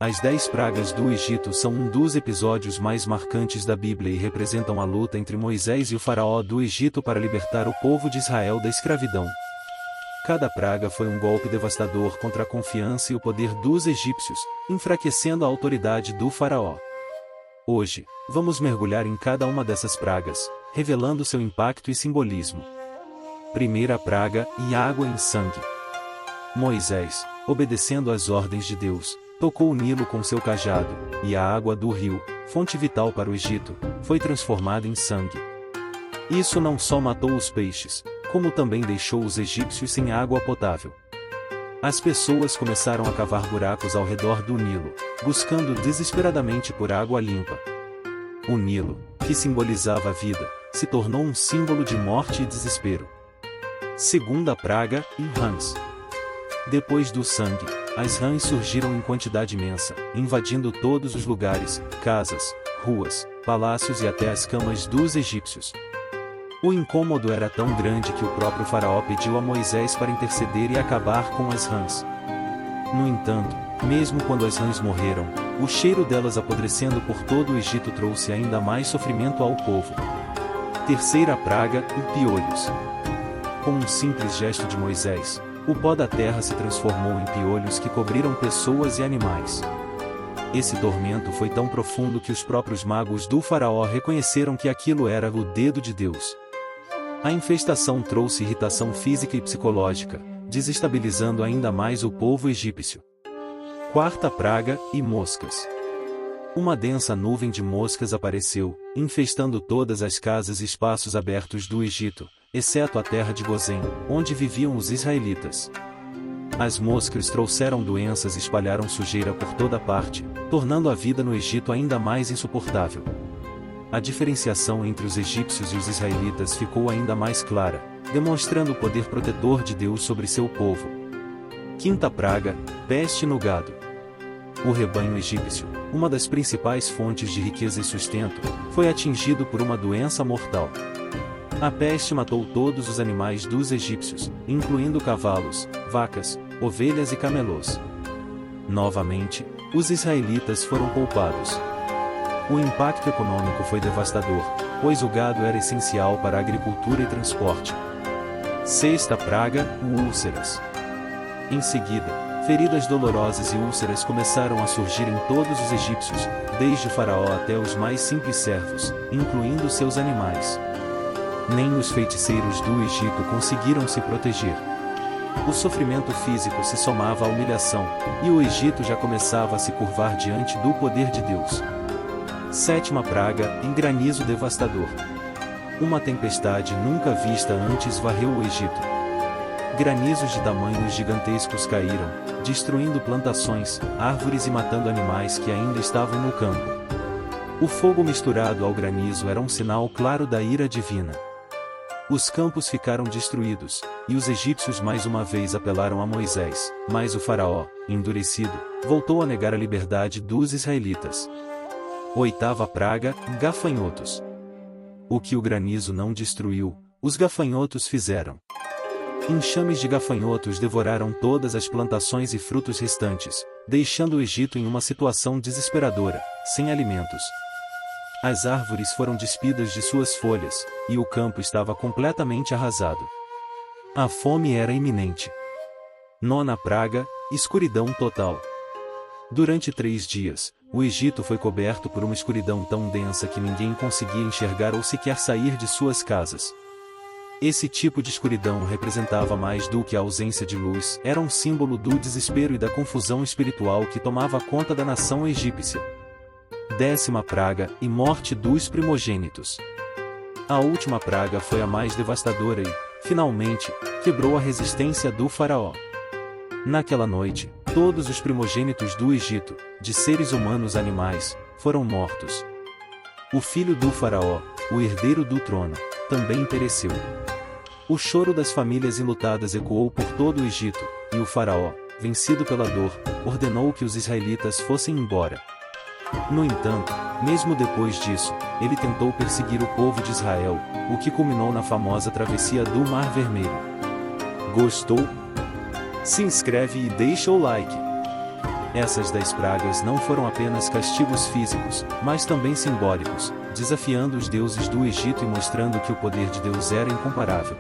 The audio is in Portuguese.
As 10 pragas do Egito são um dos episódios mais marcantes da Bíblia e representam a luta entre Moisés e o faraó do Egito para libertar o povo de Israel da escravidão. Cada praga foi um golpe devastador contra a confiança e o poder dos egípcios, enfraquecendo a autoridade do faraó. Hoje, vamos mergulhar em cada uma dessas pragas, revelando seu impacto e simbolismo. Primeira praga, e água em sangue. Moisés, obedecendo às ordens de Deus, tocou o Nilo com seu cajado, e a água do rio, fonte vital para o Egito, foi transformada em sangue. Isso não só matou os peixes, como também deixou os egípcios sem água potável. As pessoas começaram a cavar buracos ao redor do Nilo, buscando desesperadamente por água limpa. O Nilo, que simbolizava a vida, se tornou um símbolo de morte e desespero. Segunda praga, rãs. Depois do sangue, as rãs surgiram em quantidade imensa, invadindo todos os lugares, casas, ruas, palácios e até as camas dos egípcios. O incômodo era tão grande que o próprio faraó pediu a Moisés para interceder e acabar com as rãs. No entanto, mesmo quando as rãs morreram, o cheiro delas apodrecendo por todo o Egito trouxe ainda mais sofrimento ao povo. Terceira praga, piolhos. Com um simples gesto de Moisés, o pó da terra se transformou em piolhos que cobriram pessoas e animais. Esse tormento foi tão profundo que os próprios magos do faraó reconheceram que aquilo era o dedo de Deus. A infestação trouxe irritação física e psicológica, desestabilizando ainda mais o povo egípcio. Quarta praga, moscas. Uma densa nuvem de moscas apareceu, infestando todas as casas e espaços abertos do Egito, exceto a terra de Gozém, onde viviam os israelitas. As moscas trouxeram doenças e espalharam sujeira por toda parte, tornando a vida no Egito ainda mais insuportável. A diferenciação entre os egípcios e os israelitas ficou ainda mais clara, demonstrando o poder protetor de Deus sobre seu povo. Quinta praga, peste no gado. O rebanho egípcio, uma das principais fontes de riqueza e sustento, foi atingido por uma doença mortal. A peste matou todos os animais dos egípcios, incluindo cavalos, vacas, ovelhas e camelôs. Novamente, os israelitas foram poupados. O impacto econômico foi devastador, pois o gado era essencial para a agricultura e transporte. Sexta praga, úlceras. Em seguida, feridas dolorosas e úlceras começaram a surgir em todos os egípcios, desde o faraó até os mais simples servos, incluindo seus animais. Nem os feiticeiros do Egito conseguiram se proteger. O sofrimento físico se somava à humilhação, e o Egito já começava a se curvar diante do poder de Deus. Sétima praga, granizo devastador. Uma tempestade nunca vista antes varreu o Egito. Granizos de tamanhos gigantescos caíram, destruindo plantações, árvores e matando animais que ainda estavam no campo. O fogo misturado ao granizo era um sinal claro da ira divina. Os campos ficaram destruídos, e os egípcios mais uma vez apelaram a Moisés, mas o faraó, endurecido, voltou a negar a liberdade dos israelitas. Oitava praga, gafanhotos. O que o granizo não destruiu, os gafanhotos fizeram. Enxames de gafanhotos devoraram todas as plantações e frutos restantes, deixando o Egito em uma situação desesperadora, sem alimentos. As árvores foram despidas de suas folhas, e o campo estava completamente arrasado. A fome era iminente. Nona praga, escuridão total. Durante 3 dias, o Egito foi coberto por uma escuridão tão densa que ninguém conseguia enxergar ou sequer sair de suas casas. Esse tipo de escuridão representava mais do que a ausência de luz, era um símbolo do desespero e da confusão espiritual que tomava conta da nação egípcia. Décima praga, morte dos primogênitos. A última praga foi a mais devastadora e, finalmente, quebrou a resistência do faraó. Naquela noite, todos os primogênitos do Egito, de seres humanos e animais, foram mortos. O filho do faraó, o herdeiro do trono, também pereceu. O choro das famílias enlutadas ecoou por todo o Egito, e o faraó, vencido pela dor, ordenou que os israelitas fossem embora. No entanto, mesmo depois disso, ele tentou perseguir o povo de Israel, o que culminou na famosa travessia do Mar Vermelho. Gostou? Se inscreve e deixa o like. Essas 10 pragas não foram apenas castigos físicos, mas também simbólicos, desafiando os deuses do Egito e mostrando que o poder de Deus era incomparável.